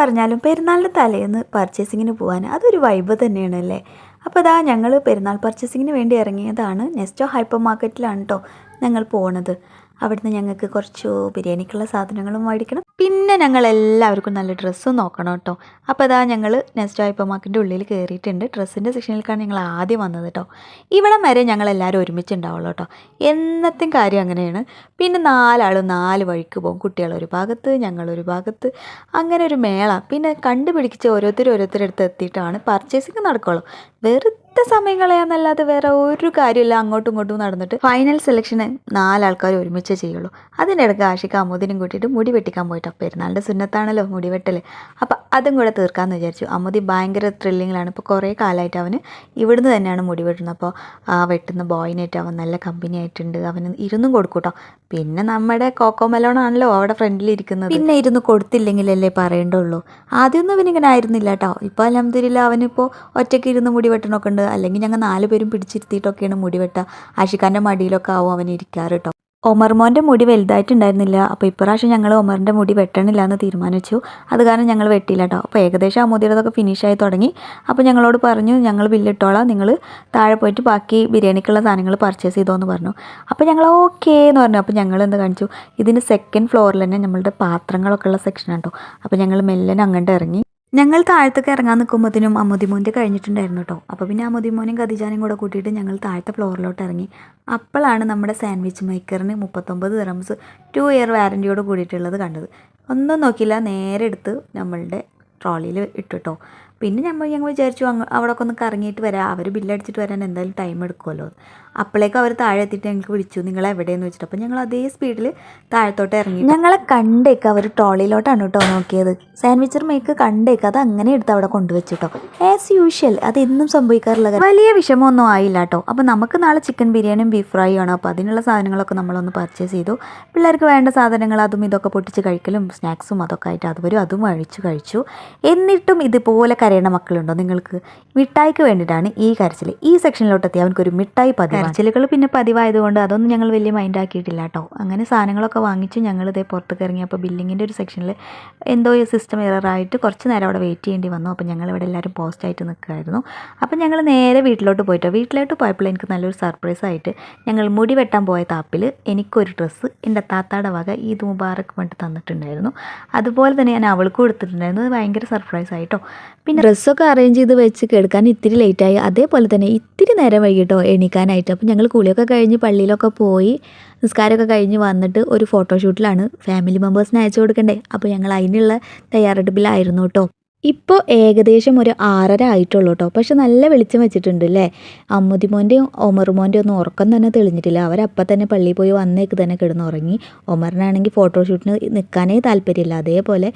പറഞ്ഞാലും പെരുന്നാളിൻ്റെ തലേന്ന് പർച്ചേസിങ്ങിന് പോകാൻ അതൊരു വൈബ് തന്നെയാണല്ലേ. അപ്പോൾ ഇതാ ഞങ്ങൾ പെരുന്നാൾ പർച്ചേസിങ്ങിന് വേണ്ടി ഇറങ്ങിയതാണ്. നെസ്റ്റോ ഹൈപ്പർ മാർക്കറ്റിലാണ് കേട്ടോ ഞങ്ങൾ പോണത്. അവിടുന്ന് ഞങ്ങൾക്ക് കുറച്ച് ബിരിയാണിക്കുള്ള സാധനങ്ങളും മേടിക്കണം. പിന്നെ ഞങ്ങൾ എല്ലാവർക്കും നല്ല ഡ്രസ്സും നോക്കണം കേട്ടോ. അപ്പോൾ അതാ ഞങ്ങൾ നെസ്റ്റോ ഹൈപ്പർ മാർക്കറ്റിൻ്റെ ഉള്ളിൽ കയറിയിട്ടുണ്ട്. ഡ്രസ്സിൻ്റെ സെക്ഷനിലേക്കാണ് ഞങ്ങൾ ആദ്യം വന്നത് കേട്ടോ. ഇവിടെ വരെ ഞങ്ങളെല്ലാവരും ഒരുമിച്ചുണ്ടാവുള്ളൂ കേട്ടോ. എന്നത്തെയും കാര്യം അങ്ങനെയാണ്. പിന്നെ 4 ആളും 4 വഴിക്ക് പോകും. കുട്ടികളൊരു ഭാഗത്ത്, ഞങ്ങളൊരു ഭാഗത്ത്, അങ്ങനെ ഒരു മേള. പിന്നെ കണ്ടുപിടിച്ച് ഓരോരുത്തരെടുത്ത് എത്തിയിട്ടാണ് പർച്ചേസിങ് നടക്കുള്ളൂ. വെറുതെ സമയം കളയാന്നല്ലാതെ വേറെ ഒരു കാര്യമില്ല. അങ്ങോട്ടും ഇങ്ങോട്ടും നടന്നിട്ട് ഫൈനൽ സെലക്ഷന് 4 ആൾക്കാർ ഒരുമിച്ചേ ചെയ്യുള്ളൂ. അതിനിടയ്ക്ക് ആഷിക്ക് അമ്മൂദിനും കൂട്ടിയിട്ട് മുടി വെട്ടിക്കാൻ പോയിട്ടോ. പെരുന്നാളിൻ്റെ സുന്നത്താണല്ലോ മുടി വെട്ടൽ. അപ്പം അതും കൂടെ തീർക്കാമെന്ന് വിചാരിച്ചു. അമ്മൂദി ഭയങ്കര ത്രില്ലിങ്ങിലാണ്. ഇപ്പോൾ കുറേ കാലമായിട്ട് അവന് ഇവിടുന്ന് തന്നെയാണ് മുടി വെട്ടുന്നത്. അപ്പോൾ ആ വെട്ടുന്ന ബോയിനായിട്ട് അവൻ നല്ല കമ്പനി ആയിട്ടുണ്ട്. അവന് ഇരുന്നും കൊടുക്കും കേട്ടോ. പിന്നെ നമ്മുടെ കോക്കോ മെലോണാണല്ലോ അവിടെ ഫ്രണ്ടിൽ ഇരിക്കുന്നത്. പിന്നെ ഇരുന്ന് കൊടുത്തില്ലെങ്കിലല്ലേ പറയേണ്ടുള്ളൂ. ആദ്യമൊന്നും അവനിങ്ങനെ ആയിരുന്നില്ല കേട്ടോ. ഇപ്പോൾ അൽഹംദുലില്ലാ അവനിപ്പോൾ ഒറ്റയ്ക്ക് ഇരുന്ന് മുടി വെട്ടണമൊക്കെ ഉണ്ട്. അല്ലെങ്കിൽ ഞങ്ങൾ 4 പേരും പിടിച്ചിരുത്തിയിട്ടൊക്കെയാണ് മുടി വെട്ടുക. ആഷിഖാൻ്റെ മടിയിലൊക്കെ ആവും അവൻ ഇരിക്കാറ് കേട്ടോ. ഒമർമോൻ്റെ മുടി വലുതായിട്ടുണ്ടായിരുന്നില്ല. അപ്പോൾ ഇപ്രാവശ്യം ഞങ്ങൾ ഒമറിൻ്റെ മുടി വെട്ടണില്ല എന്ന് തീരുമാനിച്ചു. അത് കാരണം ഞങ്ങൾ വെട്ടിയില്ല കേട്ടോ. അപ്പോൾ ഏകദേശം അമ്മൂതിയുടെതൊക്കെ ഫിനിഷായി തുടങ്ങി. അപ്പോൾ ഞങ്ങളോട് പറഞ്ഞു ഞങ്ങൾ ബില്ലിട്ടോളാം, നിങ്ങൾ താഴെ പോയിട്ട് ബാക്കി ബിരിയാണിക്കുള്ള സാധനങ്ങൾ പർച്ചേസ് ചെയ്തോന്ന് പറഞ്ഞു. അപ്പോൾ ഞങ്ങൾ ഓക്കേ എന്ന് പറഞ്ഞു. അപ്പോൾ ഞങ്ങൾ എന്ത് കാണിച്ചു, ഇതിന് 2nd ഫ്ലോറിൽ തന്നെ നമ്മളുടെ പാത്രങ്ങളൊക്കെ ഉള്ള സെക്ഷനാണ് കേട്ടോ. അപ്പോൾ ഞങ്ങൾ മെല്ലനെ അങ്ങോട്ട് ഇറങ്ങി. ഞങ്ങൾ താഴത്തേക്ക് ഇറങ്ങാൻ നിൽക്കുമ്പോഴത്തേനും അമ്മൂതിമോൻ്റെ കഴിഞ്ഞിട്ടുണ്ടായിരുന്നു കേട്ടോ. അപ്പോൾ പിന്നെ അമ്മൂതിമോനെയും ഖദീജാനെയും കൂടെ കൂട്ടിയിട്ട് ഞങ്ങൾ താഴത്തെ ഫ്ലോറിലോട്ട് ഇറങ്ങി. അപ്പോഴാണ് നമ്മുടെ സാൻഡ്വിച്ച് മേക്കറിന് 39 ദിർഹംസ് 2 ഇയർ വാറൻറ്റിയോട് കൂടിയിട്ടുള്ളത് കണ്ടത്. ഒന്നും നോക്കിയില്ല, നേരെ എടുത്ത് നമ്മളുടെ ട്രോളിയിൽ ഇട്ടിട്ടോ. പിന്നെ ഞങ്ങൾ വിചാരിച്ചു അവിടെയൊക്കെ ഒന്ന് കറങ്ങിയിട്ട് വരാം. അവർ ബില്ലടിച്ചിട്ട് വരാൻ എന്തായാലും ടൈം എടുക്കുമല്ലോ. അപ്പോഴേക്കും അവർ താഴെ എത്തിയിട്ട് ഞങ്ങൾക്ക് വിളിച്ചു, നിങ്ങൾ എവിടെയെന്ന് വെച്ചിട്ട്. അപ്പോൾ ഞങ്ങൾ അതേ സ്പീഡിൽ താഴത്തോട്ട് ഇറങ്ങി. ഞങ്ങളെ കണ്ടേക്ക് അവർ ട്രോളിയിലോട്ടാണ് കേട്ടോ നോക്കിയത്. സാൻഡ്വിച്ചർ മേക്ക് കണ്ടേക്ക് അത് അങ്ങനെ എടുത്ത് അവിടെ കൊണ്ടുവച്ചിട്ടോ. ആസ് യൂഷ്വൽ അത് എന്നും സംഭവിക്കാറുള്ള കാര്യം. വലിയ വിഷമമൊന്നും ആയില്ല കേട്ടോ. അപ്പോൾ നമുക്ക് നാളെ ചിക്കൻ ബിരിയാണിയും ബീഫ് ഫ്രൈ ആണ്. അപ്പോൾ അതിനുള്ള സാധനങ്ങളൊക്കെ നമ്മളൊന്ന് പർച്ചേസ് ചെയ്തു. പിള്ളേർക്ക് വേണ്ട സാധനങ്ങൾ അതും ഇതൊക്കെ പൊട്ടിച്ച് കഴിക്കലും സ്നാക്സും അതൊക്കെ ആയിട്ട് അതും കഴിച്ചു. എന്നിട്ടും ഇതുപോലെ കരയണ മക്കളുണ്ടോ നിങ്ങൾക്ക്? മിഠായിക്ക് വേണ്ടിയിട്ടാണ് ഈ കരച്ചിൽ. ഈ സെക്ഷനിലോട്ടെത്തി അവനക്കൊരു മിഠായി പതിവ്. കരച്ചിലുകൾ പിന്നെ പതിവായതുകൊണ്ട് അതൊന്നും ഞങ്ങൾ വലിയ മൈൻഡ് ആക്കിയിട്ടില്ല കേട്ടോ. അങ്ങനെ സാധനങ്ങളൊക്കെ വാങ്ങിച്ചു ഞങ്ങൾ ഇതേ പുറത്തേക്ക് ഇറങ്ങിയപ്പോൾ ബില്ലിങ്ങിൻ്റെ ഒരു സെക്ഷനിൽ എന്തോ സിസ്റ്റം എററായിട്ട് കുറച്ച് നേരം അവിടെ വെയിറ്റ് ചെയ്യേണ്ടി വന്നു. അപ്പോൾ ഞങ്ങളിവിടെ എല്ലാവരും പോസ്റ്റായിട്ട് നിൽക്കുമായിരുന്നു. അപ്പോൾ ഞങ്ങൾ നേരെ വീട്ടിലോട്ട് പോയപ്പോൾ എനിക്ക് നല്ലൊരു സർപ്രൈസ് ആയിട്ട് ഞങ്ങൾ മുടി വെട്ടാൻ പോയ താപ്പിൽ എനിക്കൊരു ഡ്രസ്സ് എൻ്റെ താത്താടെ വക ഈദ് മുബാറക്ക് വേണ്ടി തന്നിട്ടുണ്ടായിരുന്നു. അതുപോലെ തന്നെ ഞാൻ അവൾക്ക് കൊടുത്തിട്ടുണ്ടായിരുന്നു. അത് ഭയങ്കര സർപ്രൈസ് ആയിട്ടോ. പിന്നെ ഡ്രസ്സൊക്കെ അറേഞ്ച് ചെയ്ത് വെച്ച് കിടക്കാൻ ഇത്തിരി ലേറ്റായി. അതേപോലെ തന്നെ ഇത്തിരി നേരം വൈകിട്ടോ എണീക്കാനായിട്ട്. അപ്പോൾ ഞങ്ങൾ കുളിയൊക്കെ കഴിഞ്ഞ് പള്ളിയിലൊക്കെ പോയി നിസ്കാരമൊക്കെ കഴിഞ്ഞ് വന്നിട്ട് ഒരു ഫോട്ടോഷൂട്ടിലാണ്. ഫാമിലി മെമ്പേഴ്സിന് അയച്ചു കൊടുക്കണ്ടേ. അപ്പോൾ ഞങ്ങൾ അതിനുള്ള തയ്യാറെടുപ്പിലായിരുന്നു കേട്ടോ. ഇപ്പോൾ ഏകദേശം ഒരു 6:30 ആയിട്ടുള്ളൂ കേട്ടോ. പക്ഷെ നല്ല വെളിച്ചം വെച്ചിട്ടുണ്ട് അല്ലേ. അമ്മുതിമോൻ്റെയും ഒമറുമോൻ്റെയും ഒന്നും ഉറക്കം തന്നെ തെളിഞ്ഞിട്ടില്ല. അവരപ്പം തന്നെ പള്ളിയിൽ പോയി വന്നേക്ക് തന്നെ കിടന്നുറങ്ങി. ഒമറിനാണെങ്കിൽ ഫോട്ടോഷൂട്ടിന് നിൽക്കാനേ താല്പര്യമില്ല. അതേപോലെ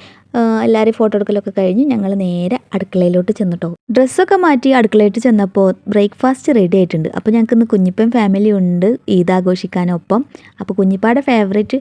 എല്ലാവരും ഫോട്ടോ എടുക്കലൊക്കെ കഴിഞ്ഞ് ഞങ്ങൾ നേരെ അടുക്കളയിലോട്ട് ചെന്നിട്ടോ. ഡ്രസ്സൊക്കെ മാറ്റി അടുക്കളയിലോട്ട് ചെന്നപ്പോൾ ബ്രേക്ക്ഫാസ്റ്റ് റെഡി ആയിട്ടുണ്ട്. അപ്പോൾ ഞങ്ങൾക്കിന്ന് കുഞ്ഞിപ്പൻ ഫാമിലി ഉണ്ട് ഈദ് ആഘോഷിക്കാനൊപ്പം. അപ്പോൾ കുഞ്ഞിപ്പാടെ ഫേവറേറ്റ്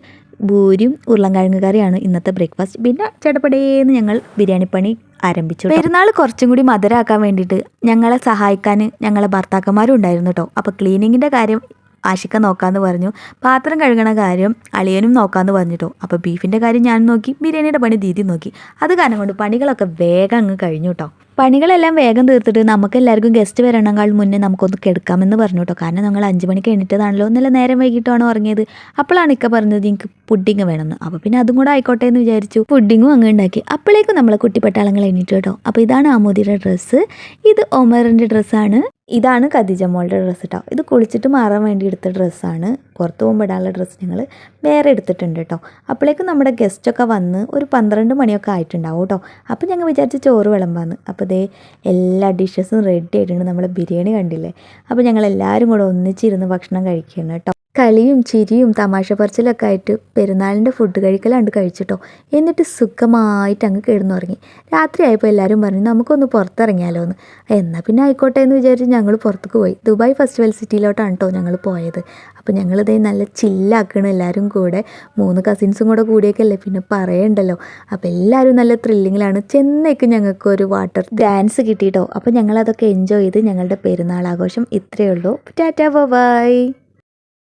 പൂരിയും ഉരുളൻകിഴങ്ങ് കറിയാണ് ഇന്നത്തെ ബ്രേക്ക്ഫാസ്റ്റ്. പിന്നെ ചടപടേന്ന് ഞങ്ങൾ ബിരിയാണി പണി ആരംഭിച്ചു. പെരുന്നാൾ കുറച്ചും കൂടി മധുരമാക്കാൻ വേണ്ടിയിട്ട് ഞങ്ങളെ സഹായിക്കാൻ ഞങ്ങളെ ഭർത്താക്കന്മാരും ഉണ്ടായിരുന്നു കേട്ടോ. അപ്പോൾ ക്ലീനിങ്ങിൻ്റെ കാര്യം ആഷിക്ക നോക്കാമെന്ന് പറഞ്ഞു. പാത്രം കഴുകണ കാര്യം അളിയനും നോക്കാമെന്ന് പറഞ്ഞിട്ടോ. അപ്പോൾ ബീഫിൻ്റെ കാര്യം ഞാൻ നോക്കി, ബിരിയാണിയുടെ പണി ദീദി നോക്കി. അത് കാരണം കൊണ്ട് പണികളൊക്കെ വേഗം അങ്ങ് കഴിഞ്ഞു കേട്ടോ. പണികളെല്ലാം വേഗം തീർത്തിട്ട് നമുക്ക് എല്ലാവർക്കും ഗസ്റ്റ് വരണേക്കാൾ മുന്നേ നമുക്കൊന്ന് കിടക്കാമെന്ന് പറഞ്ഞു കേട്ടോ. കാരണം ഞങ്ങൾ 5 മണിക്ക് എണീറ്റതാണല്ലോ. ഇന്നലെ നേരം വൈകിട്ടാണ് ഉറങ്ങിയത്. അപ്പോഴാണ് ഇക്ക പറഞ്ഞത് എനിക്ക് പുഡിങ് വേണമെന്ന്. അപ്പോൾ പിന്നെ അതും കൂടെ ആയിക്കോട്ടെ എന്ന് വിചാരിച്ചു. പുഡിങ്ങും അങ്ങ് ഉണ്ടാക്കി. അപ്പോഴേക്കും നമ്മളെ കുട്ടിപ്പട്ടാളങ്ങൾ എണീറ്റു കേട്ടോ. അപ്പോൾ ഇതാണ് ആമോദിയുടെ ഡ്രസ്സ്, ഇത് ഒമറിൻ്റെ ഡ്രസ്സാണ്, ഇതാണ് ഖദീജ മോളുടെ ഡ്രസ്സ് കേട്ടോ. ഇത് കുളിച്ചിട്ട് മാറാൻ വേണ്ടി എടുത്ത ഡ്രസ്സാണ്. പുറത്ത് പോകുമ്പോൾ ഇടാനുള്ള ഡ്രസ്സ് ഞങ്ങൾ വേറെ എടുത്തിട്ടുണ്ട് കേട്ടോ. അപ്പോഴേക്കും നമ്മുടെ ഗസ്റ്റൊക്കെ വന്ന് ഒരു 12 മണിയൊക്കെ ആയിട്ടുണ്ടാവും കേട്ടോ. അപ്പോൾ ഞങ്ങൾ വിചാരിച്ച് ചോറ് വിളമ്പാന്ന്. അപ്പോൾ ദേ എല്ലാ ഡിഷസും റെഡി ആയിട്ടുണ്ട്. നമ്മളെ ബിരിയാണി കണ്ടില്ലേ. അപ്പോൾ ഞങ്ങൾ എല്ലാവരും കൂടെ ഒന്നിച്ചിരുന്ന് ഭക്ഷണം കഴിക്കുകയാണ് കേട്ടോ. കളിയും ചിരിയും തമാശ പറച്ചിലൊക്കെ ആയിട്ട് പെരുന്നാളിൻ്റെ ഫുഡ് കഴിക്കലാണ്ട് കഴിച്ചിട്ടോ. എന്നിട്ട് സുഖമായിട്ട് അങ്ങ് കിടന്നുറങ്ങി. രാത്രിയായപ്പോൾ എല്ലാവരും പറഞ്ഞു നമുക്കൊന്ന് പുറത്തിറങ്ങിയാലോ എന്ന്. എന്നാൽ പിന്നെ ആയിക്കോട്ടെ എന്ന് വിചാരിച്ച് ഞങ്ങൾ പുറത്തേക്ക് പോയി. ദുബായ് ഫെസ്റ്റിവൽ സിറ്റിയിലോട്ടാണ് കേട്ടോ ഞങ്ങൾ പോയത്. അപ്പോൾ ഞങ്ങളിതേ നല്ല ചില്ലാക്കണം എല്ലാവരും കൂടെ. 3 കസിൻസും കൂടെ കൂടിയൊക്കെയല്ലേ, പിന്നെ പറയണ്ടല്ലോ. അപ്പോൾ എല്ലാവരും നല്ല ത്രില്ലിങ്ങിലാണ്. ചെന്നേക്ക് ഞങ്ങൾക്ക് ഒരു വാട്ടർ ഡാൻസ് കിട്ടിയിട്ടോ. അപ്പോൾ ഞങ്ങളതൊക്കെ എൻജോയ് ചെയ്ത് ഞങ്ങളുടെ പെരുന്നാൾ ആഘോഷം ഇത്രയേ ഉള്ളൂ. Tata bye.